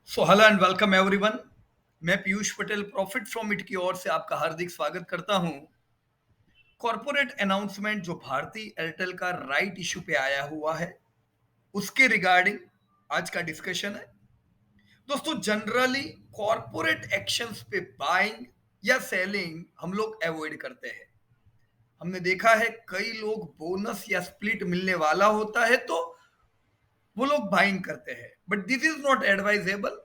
So hello and welcome everyone. मैं Piyush Patel profit from it की ओर से आपका हार्दिक स्वागत करता हूं। कॉरपोरेट अनाउंसमेंट जो भारती एयरटेल का राइट इशू पे आया हुआ है उसके रिगार्डिंग आज का डिस्कशन है। दोस्तों, जनरली कॉरपोरेट एक्शंस पे बाइंग या सेलिंग हम लोग अवॉइड करते हैं। हमने देखा है कई लोग बोनस या स्प्लिट मिलने वाला होता है तो वो लोग बाइंग करते हैं, but this is not advisable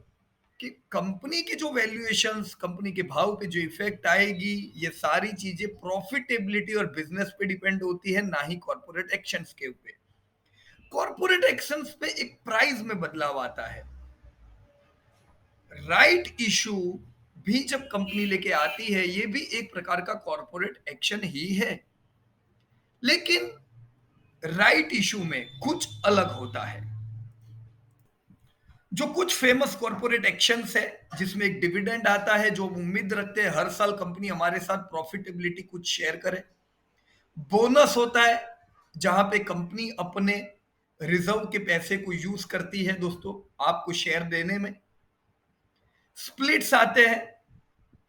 कि कंपनी की जो वैल्यूएशंस, कंपनी के भाव पे जो इफेक्ट आएगी, ये सारी चीजें प्रॉफिटेबिलिटी और बिजनेस पे डिपेंड होती है, ना ही कॉर्पोरेट एक्शंस के ऊपर। कॉर्पोरेट एक्शंस पे एक प्राइस में बदलाव आता है। राइट इशू भी जब कंपनी लेके आती है, ये भी एक प्रकार का कॉर्पोरेट एक्शन ही है, लेकिन राइट इशू में कुछ अलग होता है। जो कुछ फेमस कॉर्पोरेट एक्शंस है जिसमें एक डिविडेंड आता है, जो उम्मीद रखते हैं हर साल कंपनी हमारे साथ प्रॉफिटेबिलिटी कुछ शेयर करे। बोनस होता है जहां पे कंपनी अपने रिजर्व के पैसे को यूज करती है दोस्तों आपको शेयर देने में। स्प्लिट्स आते हैं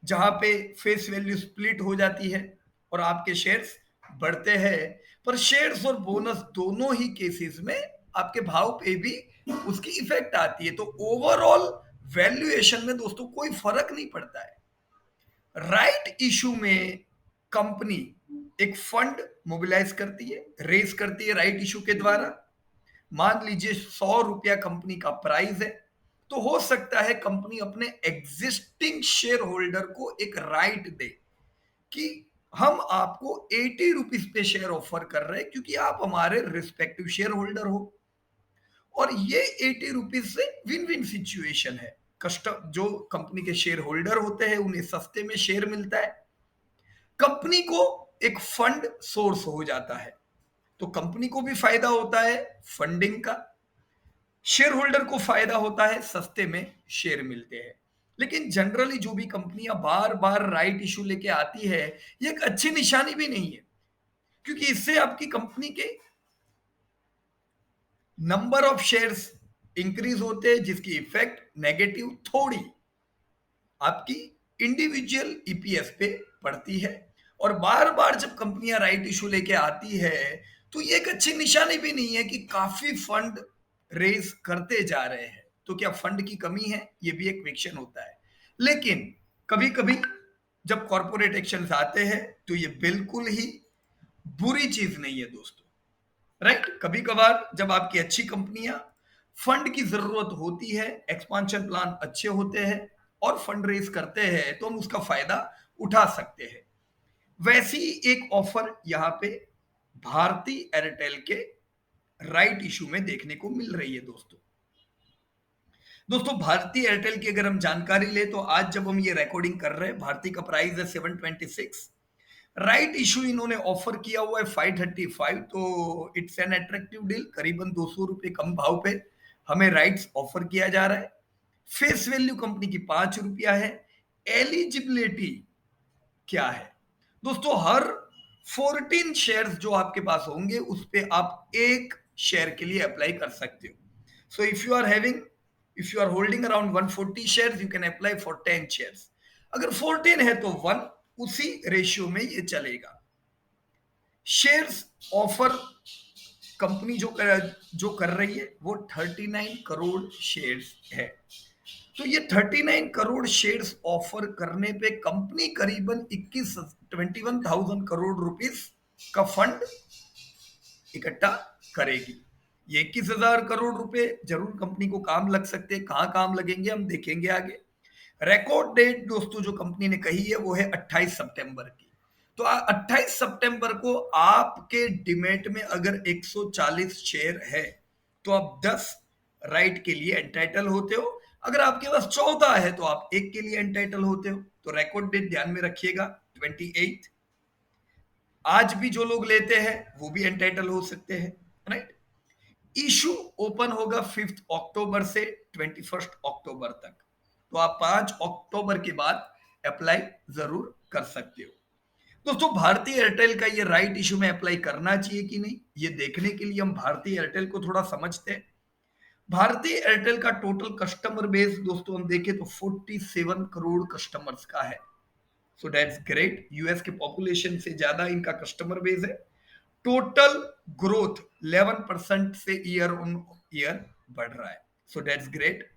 जहां पे फेस वैल्यू स्प्लिट हो जाती है और आपके शेयर्स बढ़ते हैं। पर शेयर्स और बोनस दोनों ही केसेस में आपके भाव पे भी उसकी इफेक्ट आती है, तो ओवरऑल वैल्यूएशन में दोस्तों कोई फर्क नहीं पड़ता है। राइट इशू में कंपनी एक फंड मोबिलाइज करती है, रेज करती है राइट इशू के द्वारा। मान लीजिए 100 रुपया कंपनी का प्राइस है, तो हो सकता है कंपनी अपने एग्जिस्टिंग शेयर होल्डर को एक राइट दे कि हम आपको 80 रुपीज पे शेयर ऑफर कर रहे हैं क्योंकि आप हमारे रिस्पेक्टिव शेयर होल्डर हो। और ये 80 रुपीज से विन विन सिचुएशन है। कस्टम जो कंपनी के शेयर होल्डर होते हैं उन्हें सस्ते में शेयर मिलता है, कंपनी को एक फंड सोर्स हो जाता है, तो कंपनी को भी फायदा होता है फंडिंग का, शेयर होल्डर को फायदा होता है सस्ते में शेयर मिलते हैं। लेकिन जनरली जो भी कंपनियां बार बार राइट इशू लेके आती है, ये एक अच्छी निशानी भी नहीं है, क्योंकि इससे आपकी कंपनी के नंबर ऑफ शेयर्स इंक्रीज होते हैं जिसकी इफेक्ट नेगेटिव थोड़ी आपकी इंडिविजुअल ईपीएस पे पड़ती है। और बार बार जब कंपनियां राइट इशू लेके आती है तो ये एक अच्छी निशानी भी नहीं है कि काफी फंड रेज करते जा रहे हैं, तो क्या फंड की कमी है, ये भी एक क्वेश्चन होता है। लेकिन कभी कभी जब कॉर्पोरेट एक्शन आते हैं तो ये बिल्कुल ही बुरी चीज नहीं है दोस्तों, राइट। कभी कभार जब आपकी अच्छी कंपनियां फंड की जरूरत होती है, एक्सपांशन प्लान अच्छे होते हैं और फंड रेज करते हैं, तो हम उसका फायदा उठा सकते हैं। वैसी एक ऑफर यहां पे भारती एयरटेल के राइट इशू में देखने को मिल रही है दोस्तों। दोस्तों, भारती एयरटेल की अगर हम जानकारी ले तो आज जब हम ये रिकॉर्डिंग कर रहे हैं, भारती का प्राइस है 726। राइट इशू इन्होंने ऑफर किया हुआ है 535, तो इट्स एन अट्रैक्टिव डील। करीबन 200 रुपए कम भाव पे हमें राइट्स ऑफर किया जा रहा है। फेस वैल्यू कंपनी की 5 रुपया है। एलिजिबिलिटी क्या है दोस्तों, हर 14 शेयर्स जो आपके पास होंगे उस पे आप एक शेयर के लिए अप्लाई कर सकते हो। So if you are holding around 140 shares, you can apply for 10 shares. अगर 14 है तो 1, उसी रेशियो में ये चलेगा। शेयर्स ऑफर कंपनी जो कर रही है वो 39 करोड़ शेयर्स है। तो ये 39 करोड़ शेयर्स ऑफर करने पे कंपनी करीबन 21,000 करोड़ रुपीस का फंड इकट्ठा करेगी। ये 21,000 करोड़ रुपए जरूर कंपनी को काम लग सकते हैं, कहाँ काम लगेंगे हम देखेंगे आगे। रिकॉर्ड डेट दोस्तों जो कंपनी ने कही है वो है 28 सितंबर की। तो 28 सितंबर को आपके डिमेट में अगर 140 शेयर है तो आप 10 राइट के लिए एंटाइटल होते हो। अगर आपके पास 14 है तो आप एक के लिए एंटाइटल होते हो। तो रिकॉर्ड डेट ध्यान में रखिएगा 28। आज भी जो लोग लेते हैं वो भी एंटाइटल हो सकते हैं, राइट। इशू ओपन होगा 5 अक्टूबर से 21 अक्टूबर तक, तो आप 5 अक्टूबर के बाद अप्लाई जरूर कर सकते हो। दोस्तों, भारती एयरटेल का ये राइट इशू में अप्लाई करना चाहिए कि नहीं, ये देखने के लिए हम भारती एयरटेल को थोड़ा समझते हैं। भारतीय एयरटेल का टोटल कस्टमर बेस दोस्तों हम देखें तो 47 करोड़ कस्टमर्स का है। So that's great. यूएस के पॉपुलेशन से ज्यादा इनका कस्टमर बेस है। टोटल ग्रोथ 11% से ईयर ऑन ईयर बढ़ रहा है। So that's great.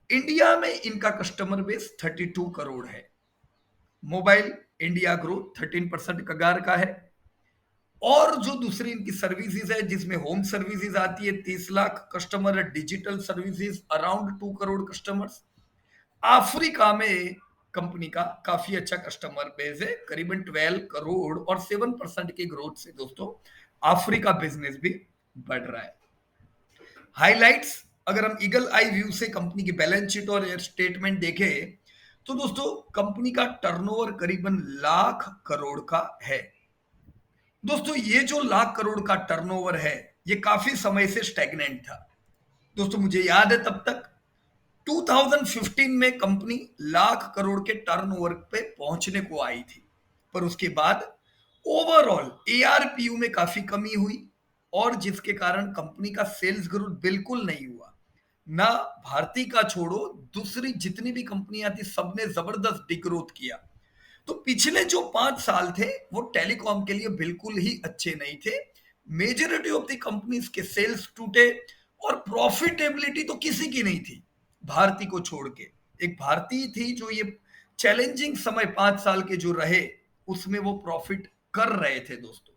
इंडिया में इनका कस्टमर बेस 32 करोड़ है। मोबाइल इंडिया ग्रोथ 13% कगार का है। और जो दूसरी इनकी सर्विसेज है जिसमें होम सर्विसेज आती है 30 लाख कस्टमर है। Digital services around 2 crore customers. Africa में कंपनी का काफी अच्छा कस्टमर बेस है, करीबन 12 करोड़ और 7% की ग्रोथ से दोस्तों अफ्रीका बिजनेस भी बढ़ रहा है। हाइलाइट्स, अगर हम ईगल आई व्यू से कंपनी की बैलेंस शीट और स्टेटमेंट देखें तो दोस्तों कंपनी का टर्नओवर करीबन लाख करोड़ का है। दोस्तों ये जो लाख करोड़ का टर्नओवर है ये काफी समय से स्टैग्नेंट था। दोस्तों मुझे याद है तब तक 2015 में कंपनी लाख करोड़ के टर्नओवर पे पहुंचने को आई थी, पर उसके बाद ओवरऑल एआरपीयू में काफी कमी हुई और जिसके कारण कंपनी का सेल्स ग्रोथ बिल्कुल नहीं हुआ। ना भारती का छोड़ो, दूसरी जितनी भी कंपनियां थी सबने जबरदस्त डिग्रोथ किया। तो पिछले जो 5 साल थे वो टेलीकॉम के लिए बिल्कुल ही अच्छे नहीं थे। मेजोरिटी ऑफ द कंपनीज के सेल्स टूटे और प्रॉफिटेबिलिटी तो किसी की नहीं थी भारती को छोड़ के। एक भारती थी जो ये चैलेंजिंग समय 5 साल के जो रहे उसमें वो प्रॉफिट कर रहे थे दोस्तों।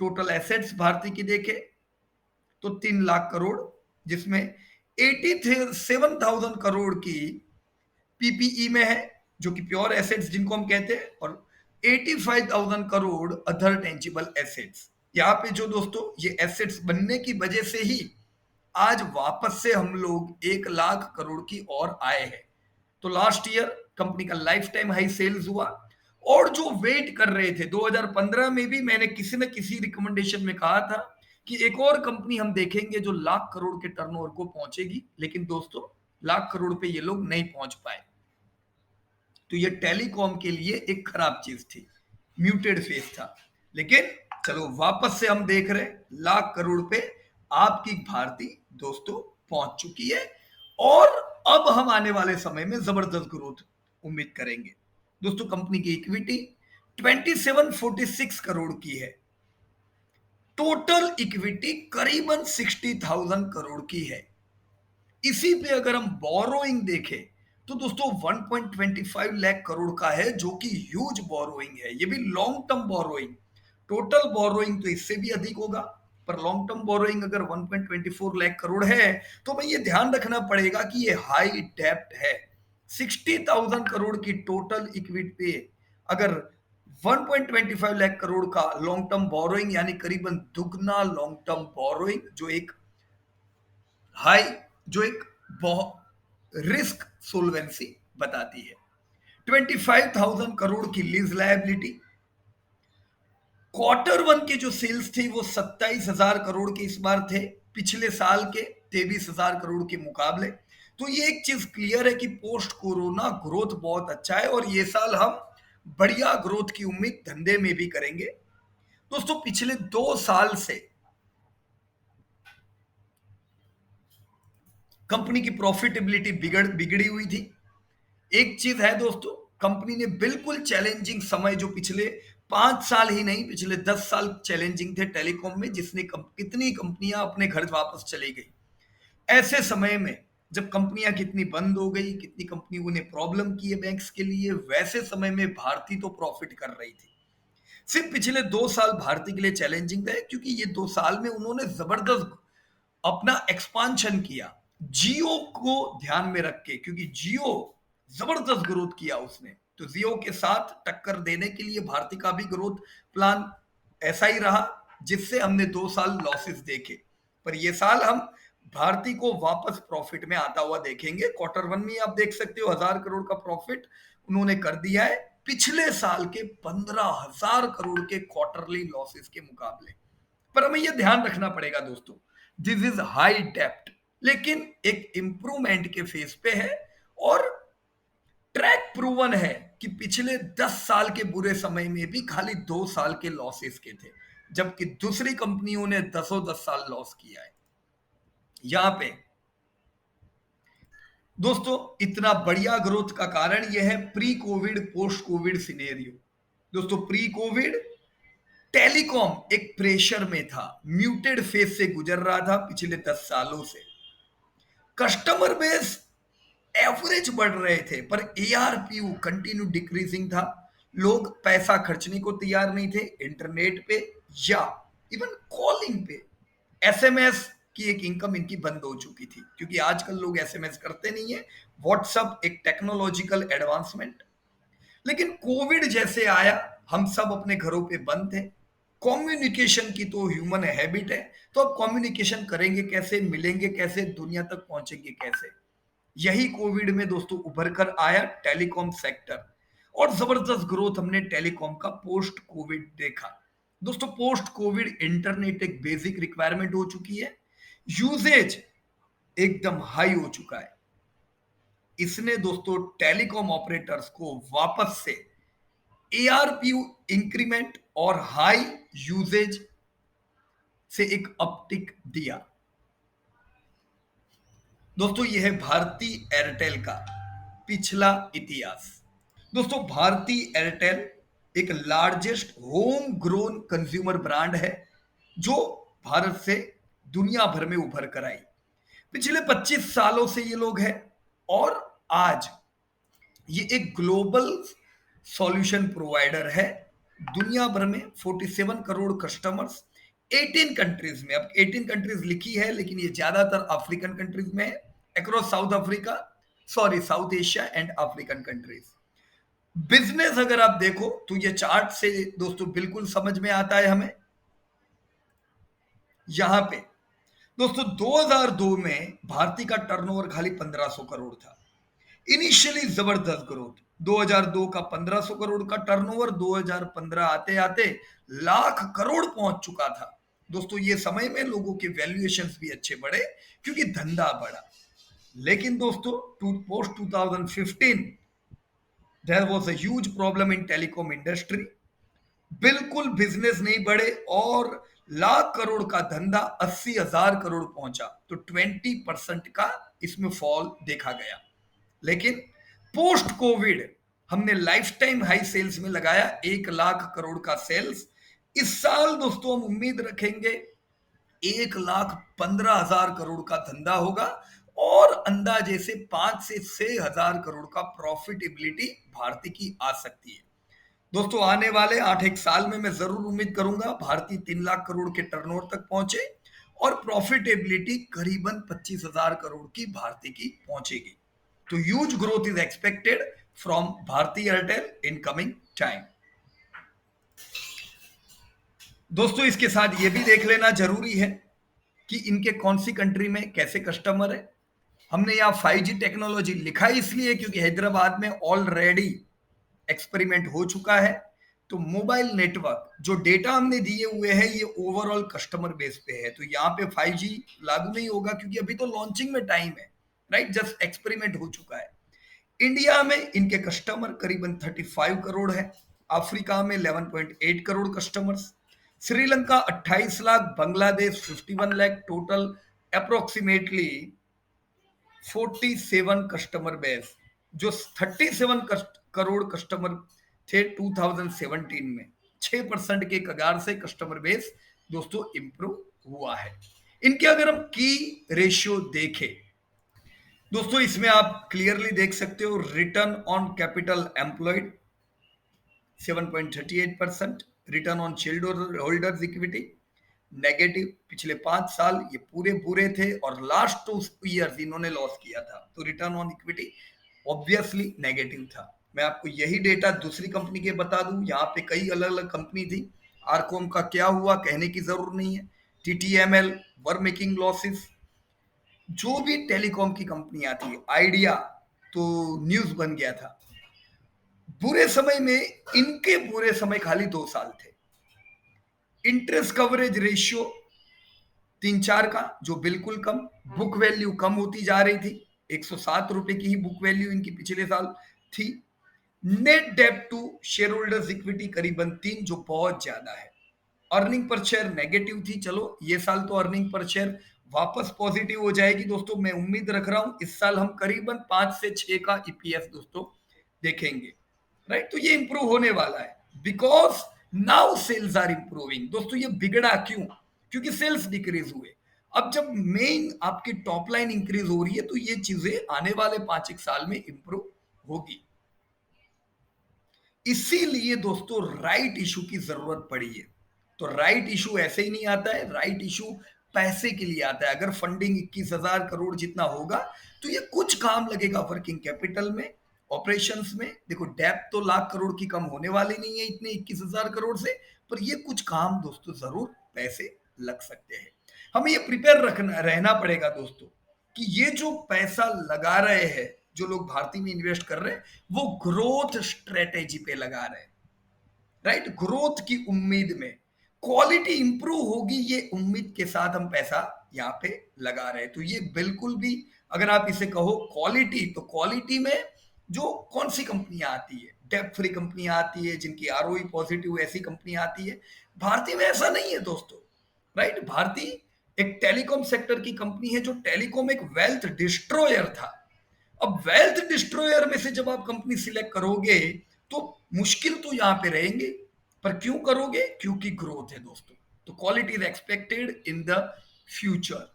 टोटल एसेट्स भारती की देखे तो 3 लाख करोड़, जिसमें 87,000 करोड़ की पीपीई में है जो कि प्योर एसेट्स जिनको हम कहते हैं, और 85,000 करोड़ अदर टेंजिबल एसेट्स। यहाँ पे जो दोस्तों ये एसेट्स बनने की वजह से ही आज वापस से हम लोग 1 लाख करोड़ की ओर आए हैं। तो लास्ट ईयर कंपनी का लाइफ टाइम हाई सेल्स हुआ और जो वेट कर रहे थे 2015 में भी मैंने किसी न किसी रिकमेंडेशन में कहा था कि एक और कंपनी हम देखेंगे जो लाख करोड़ के टर्नओवर को पहुंचेगी, लेकिन दोस्तों लाख करोड़ पे ये लोग नहीं पहुंच पाए। तो ये टेलीकॉम के लिए एक खराब चीज थी, म्यूटेड फेस था। लेकिन चलो वापस से हम देख रहे लाख करोड़ पे आपकी भारती दोस्तों पहुंच चुकी है और अब हम आने वाले समय में जबरदस्त ग्रोथ उम्मीद करेंगे। दोस्तों कंपनी की इक्विटी 2746 करोड़ की है। टोटल इक्विटी करीबन 60,000 करोड़ की है। इसी पे अगर हम बोरोइंग देखें तो दोस्तों 1.25 लाख करोड़ का है जो कि ह्यूज बोरोइंग है। ये भी long term borrowing. Total borrowing तो इससे भी अधिक होगा, पर लॉन्ग टर्म बोरोइंग अगर 1.24 लाख करोड़ है तो हमें ये ध्यान रखना पड़ेगा कि ये हाई डेप्ट है। 60,000 करोड़ की टोटल इक्विटी पे अगर 1.25 लाख करोड़ का लॉन्ग टर्म बोरोइंग यानी करीबन दुगना लॉन्ग टर्म बोरोइंग, हाई जो एक रिस्क सोल्वेंसी बताती है। 25,000 करोड़ की लीज लायबिलिटी। Q1 के जो सेल्स थे वो 27,000 करोड़ के इस बार थे, पिछले साल के 23,000 करोड़ के मुकाबले। तो ये एक चीज क्लियर है कि पोस्ट कोरोना ग्रोथ बहुत अच्छा है और ये साल हम बढ़िया ग्रोथ की उम्मीद धंधे में भी करेंगे। दोस्तों पिछले 2 साल से कंपनी की प्रॉफिटेबिलिटी बिगड़ी हुई थी। एक चीज है दोस्तों, कंपनी ने बिल्कुल चैलेंजिंग समय जो पिछले 5 साल ही नहीं पिछले 10 साल चैलेंजिंग थे टेलीकॉम में, जिसने कितनी कंपनियां अपने घर वापस चली गई। ऐसे समय में जब कंपनियां कितनी बंद हो गई, कितनी कंपनियों ने प्रॉब्लम की है बैंक्स के लिए, वैसे समय में भारती तो प्रॉफिट कर रही थी। सिर्फ पिछले 2 साल भारती के लिए चैलेंजिंग रहे क्योंकि ये 2 साल में उन्होंने जबरदस्त अपना एक्सपांशन किया जियो को ध्यान में रख के, क्योंकि जियो जबरदस्त ग्रोथ किया उसने। तो जियो के साथ टक्कर देने के लिए भारती का भी ग्रोथ प्लान ऐसा ही रहा, जिससे हमने 2 साल लॉसेस देखे। पर ये साल हम भारती को वापस प्रॉफिट में आता हुआ देखेंगे। Q1 में आप देख सकते हो 1,000 करोड़ का प्रॉफिट उन्होंने कर दिया है पिछले साल के 15,000 करोड़ के क्वार्टरली लॉसेस के मुकाबले। पर हमें यह ध्यान रखना पड़ेगा दोस्तों, दिस इज हाई डेप्ट, लेकिन एक इंप्रूवमेंट के फेस पे है और ट्रैक प्रूवन है कि पिछले 10 साल के बुरे समय में भी खाली 2 साल के लॉसेस के थे, जबकि दूसरी कंपनियों ने 10 साल लॉस किया है। यहां पे दोस्तों इतना बढ़िया ग्रोथ का कारण यह है pre Covid post Covid scenario. दोस्तों प्री कोविड टेलीकॉम एक प्रेशर में था, म्यूटेड फेज से गुजर रहा था पिछले 10 सालों से। कस्टमर बेस एवरेज बढ़ रहे थे पर एआरपीयू कंटिन्यू डिक्रीजिंग था। लोग पैसा खर्चने को तैयार नहीं थे इंटरनेट पे या इवन कॉलिंग पे। एसएमएस की एक इनकम इनकी बंद हो चुकी थी क्योंकि आजकल लोग एसएमएस करते नहीं है। व्हाट्सएप एक टेक्नोलॉजिकल एडवांसमेंट। लेकिन कोविड जैसे आया, हम सब अपने घरों पे बंद थे। कम्युनिकेशन की तो ह्यूमन हैबिट है, तो अब कम्युनिकेशन करेंगे कैसे, मिलेंगे कैसे, दुनिया तक पहुंचेंगे कैसे। यही कोविड में दोस्तों उभर कर आया टेलीकॉम सेक्टर, और जबरदस्त ग्रोथ हमने टेलीकॉम का पोस्ट कोविड देखा। दोस्तों पोस्ट कोविड इंटरनेट एक बेसिक रिक्वायरमेंट हो चुकी है, यूसेज एकदम हाई हो चुका है। इसने दोस्तों टेलीकॉम ऑपरेटर्स को वापस से एआरपीयू इंक्रीमेंट और हाई यूसेज से एक अपटिक दिया। दोस्तों यह है भारती एयरटेल का पिछला इतिहास। दोस्तों भारती एयरटेल एक largest home grown consumer brand है जो भारत से दुनिया भर में उभर कर आई। पिछले 25 सालों से ये लोग हैं और आज ये एक ग्लोबल सॉल्यूशन प्रोवाइडर है। दुनिया भर में 47 करोड़ कस्टमर्स 18 कंट्रीज में। अब 18 कंट्रीज लिखी है लेकिन ये ज्यादातर अफ्रीकन कंट्रीज में है, across south Africa, sorry south Asia and African countries. Business अगर आप देखो तो ये चार्ट से दोस्तों बिल्कुल समझ में आता है हमें। यहां पे दोस्तों 2002 में भारती का टर्नओवर खाली 1500 करोड़ था। इनिशियली जबरदस्त ग्रोथ, 2002 का 1500 करोड़ का टर्नओवर 2015 आते आते लाख करोड़ पहुंच चुका था। दोस्तों ये समय में लोगों के वैल्यूएशंस भी अच्छे बढ़े क्योंकि धंधा बढ़ा। लेकिन दोस्तों post 2015 there was a huge problem in telecom industry. बिल्कुल बिजनेस नहीं बढ़े और लाख करोड़ का धंधा 80,000 करोड़ पहुंचा, तो 20% का इसमें फॉल देखा गया। लेकिन पोस्ट कोविड हमने लाइफ टाइम हाई सेल्स में लगाया 1 लाख करोड़ का सेल्स। इस साल दोस्तों हम उम्मीद रखेंगे 1,15,000 करोड़ का धंधा होगा और अंदाजे से 5 से 6 हजार करोड़ का प्रॉफिटेबिलिटी भारती की आ सकती है। दोस्तों आने वाले 8 एक साल में मैं जरूर उम्मीद करूंगा भारती 3 लाख करोड़ के टर्नओवर तक पहुंचे और प्रॉफिटेबिलिटी करीबन 25,000 करोड़ की भारती की पहुंचेगी। तो huge growth is expected from Bharti Airtel in coming time. दोस्तों इसके साथ ये भी देख लेना जरूरी है कि इनके कौन सी कंट्री में कैसे कस्टमर है। हमने यहाँ 5G टेक्नोलॉजी लिखा इसलिए क्योंकि हैदराबाद में ऑलरेडी एक्सपेरिमेंट हो चुका है। तो मोबाइल नेटवर्क जो डेटा हमने दिए हुए हैं ये ओवरऑल कस्टमर बेस पे है, तो यहाँ पे 5G लागू नहीं होगा क्योंकि अभी तो लॉन्चिंग में टाइम है, राइट, जस्ट एक्सपेरिमेंट हो चुका है। इंडिया में इनके कस्टमर करीबन 35 करोड़ है, अफ्रीका में 11.8 crore customers, Sri Lanka 28 lakh, Bangladesh 51 lakh, total approximately 47 customer base. जो 37 करोड़ कस्टमर थे 2017 में, 6% के कगार से कस्टमर बेस दोस्तों इंप्रूव हुआ है। इनके अगर हम की रेशियो देखें दोस्तों, इसमें आप क्लियरली देख सकते हो return on capital employed 7.38%, return on share holders equity negative. पिछले 5 साल ये पूरे बुरे थे और लास्ट 2 इयर्स इन्होंने लॉस किया था, तो return on equity obviously negative था। मैं आपको यही डेटा दूसरी कंपनी के बता दूं, यहाँ पे कई अलग अलग कंपनी थी। आरकॉम का क्या हुआ कहने की जरूरत नहीं है, टीटीएमएल वर मेकिंग लॉसेस। जो भी टेलीकॉम की कंपनियां थी, आइडिया तो न्यूज बन गया था। बुरे समय में इनके बुरे समय खाली 2 साल थे। इंटरेस्ट कवरेज रेशियो 3-4 का, जो बिल्कुल कम। बुक वैल्यू कम होती जा रही थी, 107 रुपए की ही बुक वैल्यू इनकी पिछले साल थी। Net debt to shareholders equity करीबन 3, जो बहुत ज्यादा है। अर्निंग पर शेयर नेगेटिव थी, चलो ये साल तो अर्निंग पर शेयर वापस पॉजिटिव हो जाएगी दोस्तों। मैं उम्मीद रख रहा हूं इस साल हम करीबन 5 से 6 का ईपीएस दोस्तों देखेंगे, राइट। तो ये इंप्रूव होने वाला है because now sales are improving. दोस्तों ये बिगड़ा क्यों? क्योंकि सेल्स डिक्रीज हुए। अब जब मेन आपकी टॉप लाइन इंक्रीज हो रही है तो ये चीजें आने वाले 5 एक साल में इंप्रूव होगी। इसीलिए दोस्तों राइट इशू की जरूरत पड़ी है। तो राइट इशू ऐसे ही नहीं आता है, राइट इशू पैसे के लिए आता है। अगर फंडिंग 21,000 करोड़ जितना होगा तो ये कुछ काम लगेगा वर्किंग कैपिटल में, ऑपरेशंस में। देखो डेप्थ तो लाख करोड़ की कम होने वाली नहीं है इतने 21,000 करोड़ से, पर ये कुछ काम दोस्तों जरूर पैसे लग सकते हैं। हमें ये प्रिपेयर रखना रहना पड़ेगा दोस्तों कि ये जो पैसा लगा रहे हैं, जो लोग भारतीय में इन्वेस्ट कर रहे हैं, वो ग्रोथ स्ट्रेटेजी पे लगा रहे हैं, राइट। ग्रोथ की उम्मीद में क्वालिटी इंप्रूव होगी ये उम्मीद के साथ हम पैसा यहाँ पे लगा रहे हैं। तो ये बिल्कुल भी अगर आप इसे कहो क्वालिटी, तो क्वालिटी में जो कौन सी कंपनियां आती है, डेप्थ फ्री कंपनियां आती है जिनकी आरओई पॉजिटिव, ऐसी कंपनियां आती है। भारतीय में ऐसा नहीं है दोस्तों, राइट। भारतीय एक टेलीकॉम सेक्टर की कंपनी है, जो टेलीकॉम एक वेल्थ डिस्ट्रॉयर था। अब वेल्थ डिस्ट्रॉयर में से जब आप कंपनी सिलेक्ट करोगे तो मुश्किल तो यहां पे रहेंगे, पर क्यों करोगे? क्योंकि ग्रोथ है दोस्तों। तो quality is expected in the future.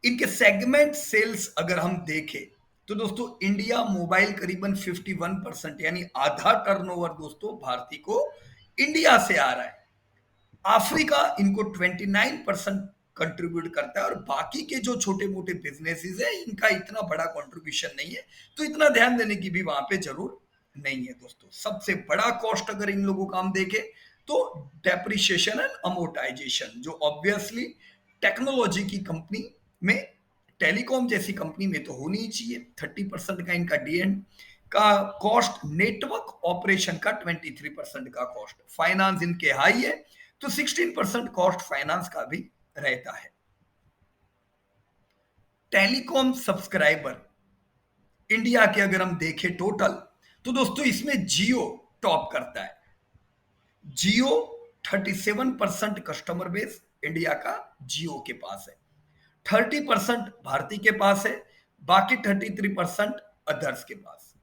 इनके सेगमेंट सेल्स अगर हम देखें तो दोस्तों इंडिया मोबाइल करीबन 51% यानी आधा टर्नओवर दोस्तों भारतीय को इंडिया से आ रहा है। अफ्रीका इनको 29% कंट्रीब्यूट करता है, और बाकी के जो छोटे मोटे बिजनेसेस है इनका इतना बड़ा कंट्रीब्यूशन नहीं है। तो इतना ध्यान देने की भी वहां पे जरूर नहीं है दोस्तों। सबसे बड़ा कॉस्ट अगर इन लोगों का हम देखें तो डेप्रिसिएशन एंड अमोर्टाइजेशन, जो ऑब्वियसली टेक्नोलॉजी की कंपनी में, टेलीकॉम जैसी कंपनी में तो होनी ही चाहिए। 30% का इनका डीएन का कॉस्ट, नेटवर्क ऑपरेशन का 23% का कॉस्ट, फाइनेंस इनके हाई है तो 16% कॉस्ट फाइनेंस का भी रहता है। टेलीकॉम सब्सक्राइबर इंडिया के अगर हम देखें टोटल, तो दोस्तों इसमें जियो टॉप करता है। जियो 37% कस्टमर बेस इंडिया का जियो के पास है, 30% भारती के पास है, बाकी 33% अदर्स के पास।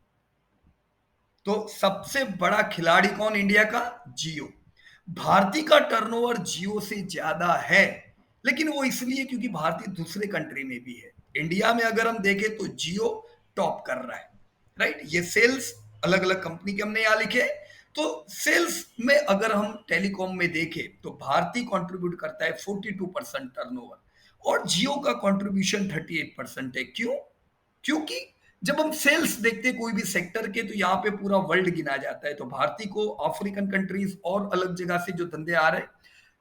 तो सबसे बड़ा खिलाड़ी कौन इंडिया का? जियो। भारती का टर्नओवर जियो से ज्यादा है, लेकिन वो इसलिए क्योंकि भारती दूसरे कंट्री में भी है। इंडिया में अगर हम देखें तो जियो टॉप कर रहा है, राइट। ये सेल्स अलग अलग कंपनी के हमने यहां लिखे। तो सेल्स में अगर हम टेलीकॉम में देखें तो भारती कंट्रीब्यूट करता है 42% टर्नओवर, और जियो का कंट्रीब्यूशन 38% है। क्यों? क्योंकि जब हम सेल्स देखते हैं कोई भी सेक्टर के, तो यहाँ पे पूरा वर्ल्ड गिना जाता है। तो भारतीय को अफ्रीकन कंट्रीज और अलग जगह से जो धंधे आ रहे हैं,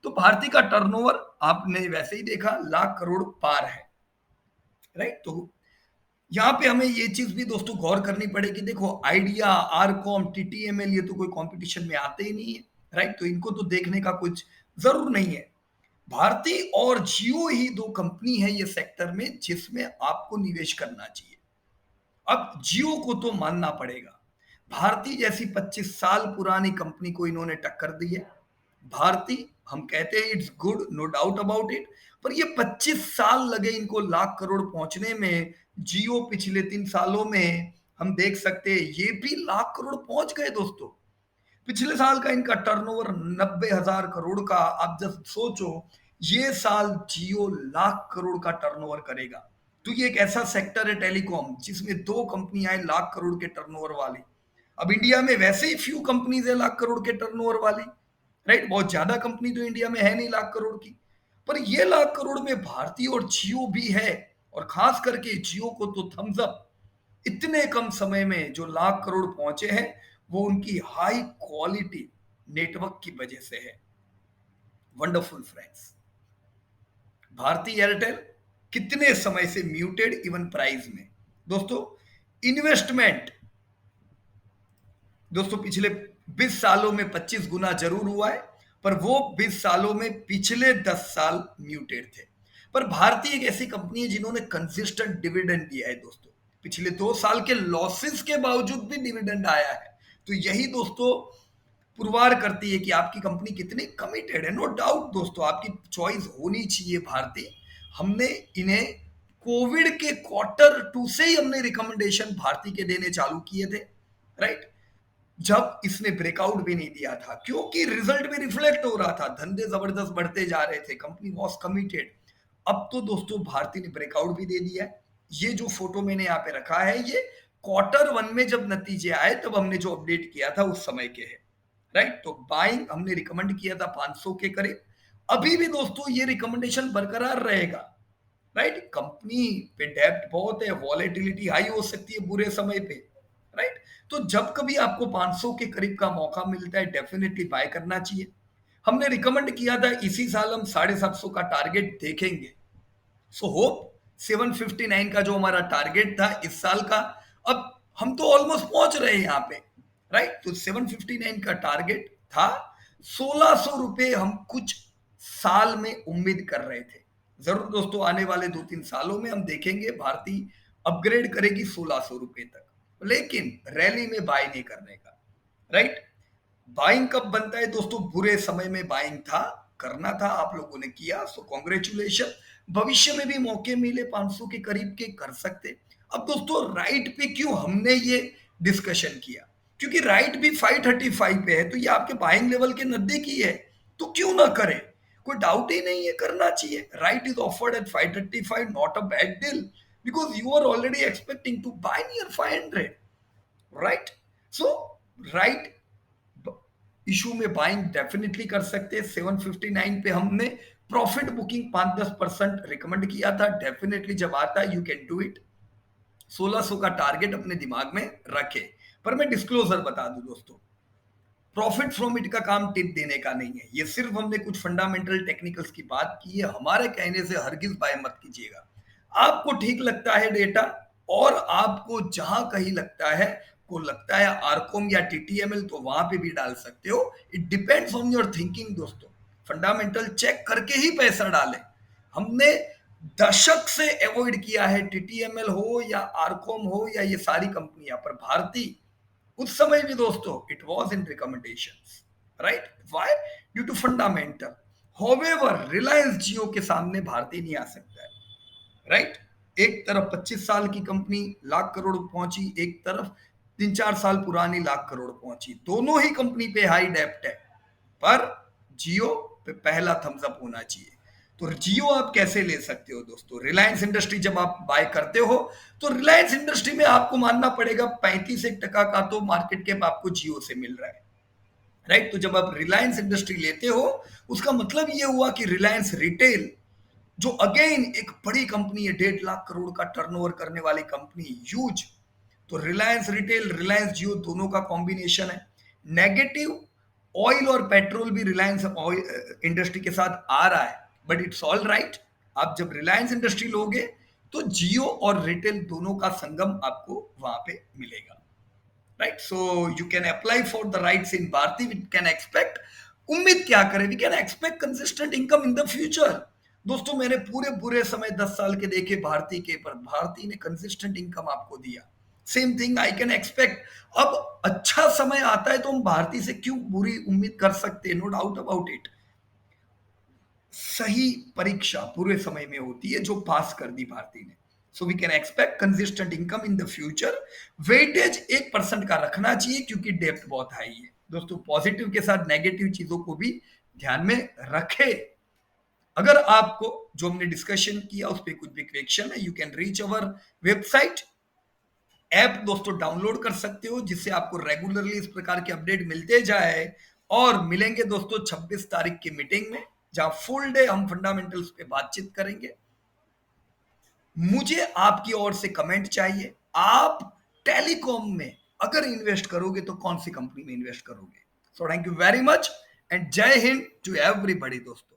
तो भारतीय का टर्नओवर आपने वैसे ही देखा लाख करोड़ पार है, राइट। तो यहाँ पे हमें ये चीज भी दोस्तों गौर करनी पड़ेगी। देखो आइडिया, आरकॉम, टीटीएमएल, ये तो कोई कंपटीशन में आते ही नहीं है, राइट। तो इनको तो देखने का कुछ जरूर नहीं है। भारती और जियो ही दो कंपनी है ये सेक्टर में जिसमें आपको निवेश करना चाहिए। अब जियो को तो मानना पड़ेगा, भारती जैसी 25 साल पुरानी कंपनी को इन्होंने टक्कर दी है। भारती हम कहते हैं it's good, no doubt about it, पर ये 25 साल लगे इनको लाख करोड़ पहुंचने में। जियो पिछले 3 सालों में हम देख सकते हैं ये भी लाख करोड़ पहुंच गए दोस्तों। पिछले साल का इनका टर्नओवर 90,000 करोड़ का। आप जब सोचो ये साल जियो लाख करोड़ का टर्नओवर करेगा, तो ये एक ऐसा सेक्टर है टेलीकॉम जिसमें दो कंपनियां हैं लाख करोड़ के टर्नओवर वाली। अब इंडिया में वैसे ही फ्यू कंपनीज है लाख करोड़ के टर्नओवर वाली, राइट। बहुत ज्यादा कंपनी तो इंडिया में है नहीं लाख करोड़ की, पर ये लाख करोड़ में भारती और जियो भी है। और खास करके जियो को तो थम्स अप, इतने कम समय में जो लाख करोड़ पहुंचे हैं वो उनकी हाई क्वालिटी नेटवर्क की वजह से है। वंडरफुल फ्रेंड्स, भारती एयरटेल कितने समय से म्यूटेड इवन प्राइस में। दोस्तों इन्वेस्टमेंट दोस्तों पिछले 20 सालों में 25 गुना जरूर हुआ है, पर वो 20 सालों में पिछले 10 साल म्यूटेड थे। पर भारतीय एक ऐसी कंपनी है जिन्होंने कंसिस्टेंट डिविडेंड दिया है दोस्तों। पिछले 2 साल के लॉसेस के बावजूद भी डिविडेंड आया है। तो यही दोस्तों पुरवार करती है कि आपकी कंपनी कितनी कमिटेड है। नो डाउट दोस्तों आपकी चॉइस होनी चाहिए भारतीय, हमने इन्हें कोविड के क्वार्टर 2 से ही हमने रिकमेंडेशन भारती के देने चालू किए थे, राइट। जब इसने ब्रेकआउट भी नहीं दिया था, क्योंकि रिजल्ट भी रिफ्लेक्ट हो रहा था, धंधे जबरदस्त बढ़ते जा रहे थे, कंपनी वॉज कमिटेड। अब तो दोस्तों भारती ने ब्रेकआउट भी दे दिया है। ये जो फोटो मैंने यहाँ पे रखा है, ये क्वार्टर 1 में जब नतीजे आए तब हमने जो अपडेट किया था उस समय के है, राइट। तो बाइंग हमने रिकमेंड किया था 500 के करीब। अभी भी दोस्तों ये रिकमेंडेशन बरकरार रहेगा, राइट। कंपनी पे डेब्ट बहुत है, वॉलेटिलिटी हाई हो सकती है बुरे समय पे, राइट। तो जब कभी आपको 500 के करीब का मौका मिलता है, डेफिनेटली बाय करना चाहिए। हमने रिकमेंड किया था इसी साल हम 750 का टारगेट देखेंगे। सो होप 759 का जो हमारा टारगेट था इस साल का, अब हम तो ऑलमोस्ट पहुंच रहे हैं यहाँ पे, राइट। तो 759 का टारगेट था, 1600 रुपए हम कुछ साल में उम्मीद कर रहे थे। जरूर दोस्तों आने वाले 2-3 सालों में हम देखेंगे भारती अपग्रेड करेगी 1600 रुपए तक, लेकिन रैली में बाय नहीं करने का, राइट। बाइंग कब बनता है दोस्तों? बुरे समय में बाइंग था, करना था, आप लोगों ने किया, सो कॉन्ग्रेचुलेशन। भविष्य में भी मौके मिले 500 के करीब के कर सकते। अब दोस्तों राइट पे क्यों हमने ये डिस्कशन किया, क्योंकि राइट भी 535 पे है, तो ये आपके बाइंग लेवल के नजदीक ही है, तो क्यों ना करें, कोई डाउट ही नहीं है, करना चाहिए। Right is offered at 535, not a bad deal, because you are already expecting to buy near 500, right. So right issue में बाइंग डेफिनेटली कर सकते हैं। 759 पे हमने प्रॉफिट बुकिंग 5-10% रिकमेंड किया था, डेफिनेटली जब आता है यू कैन डू इट। 1600 का टारगेट अपने दिमाग में रखे। पर मैं डिस्क्लोजर बता दूं दोस्तों, प्रॉफिट फ्रॉम इट का काम टिप देने का नहीं है, ये सिर्फ हमने कुछ फंडामेंटल टेक्निकल्स की बात की है। हमारे कहने से हरगिज बाय मत कीजिएगा। आपको ठीक लगता है डेटा, और आपको जहां कहीं लगता है, को लगता है आरकॉम या टीटीएमएल, तो वहां पे भी डाल सकते हो। It depends on your thinking दोस्तों। फंडामेंटल चेक करके ही पैसा डालें। हमने दशक से अवॉइड किया है, टीटीएमएल हो या आरकॉम हो या ये सारी कंपनियां, पर भारती उस समय भी दोस्तों it was in recommendations, right. Why? Due to fundamental. However Reliance Jio के सामने भारती नहीं आ सकता है, राइट। एक तरफ 25 साल की कंपनी लाख करोड़ पहुंची, एक तरफ 3-4 साल पुरानी लाख करोड़ पहुंची, दोनों ही कंपनी पे हाई डेप्ट है, पर जियो पे पहला थम्स अप होना चाहिए। तो जियो आप कैसे ले सकते हो दोस्तों? रिलायंस इंडस्ट्री जब आप बाय करते हो, तो रिलायंस इंडस्ट्री में आपको मानना पड़ेगा 35% का तो मार्केट कैप आपको जियो से मिल रहा है, राइट। तो जब आप रिलायंस इंडस्ट्री लेते हो, उसका मतलब ये हुआ कि रिलायंस रिटेल, जो अगेन एक बड़ी कंपनी है, 1.5 लाख करोड़ का टर्नओवर करने वाली कंपनी, ह्यूज। तो रिलायंस रिटेल, रिलायंस जियो दोनों का कॉम्बिनेशन है। नेगेटिव ऑयल और पेट्रोल भी रिलायंस ऑयल इंडस्ट्री के साथ आ रहा है, बट इट्स ऑल राइट। आप जब रिलायंस इंडस्ट्री लोगे तो जियो और रिटेल दोनों का संगम आपको वहां पे मिलेगा, right. So you can apply for the rights in Bharti, we can expect, उम्मीद क्या करें, we can expect consistent income in the future. दोस्तों मैंने पूरे बुरे समय 10 साल के देखे भारती के, पर भारती ने कंसिस्टेंट इनकम आपको दिया। Same thing I can expect. अब अच्छा समय आता है तो हम भारती से क्यों बुरी उम्मीद कर सकते हैं? No doubt about it. सही परीक्षा पूरे समय में होती है, जो पास कर दी भारती ने। So we can expect consistent income in the future. Weightage 1% का रखना चाहिए, क्योंकि डेप्ट बहुत हाई है दोस्तों। पॉजिटिव के साथ नेगेटिव चीजों को भी ध्यान में रखे। अगर आपको जो हमने डिस्कशन किया उस पर कुछ भी क्वेश्चन है, you can reach our website. App दोस्तों डाउनलोड कर सकते हो, जिससे आपको रेगुलरली इस प्रकार के अपडेट मिलते जाए। और मिलेंगे दोस्तों 26 तारीख की मीटिंग में, जहां फुल डे हम फंडामेंटल्स पे बातचीत करेंगे। मुझे आपकी ओर से कमेंट चाहिए, आप टेलीकॉम में अगर इन्वेस्ट करोगे तो कौन सी कंपनी में इन्वेस्ट करोगे? So thank you very much and जय हिंद टू एवरीबॉडी दोस्तों।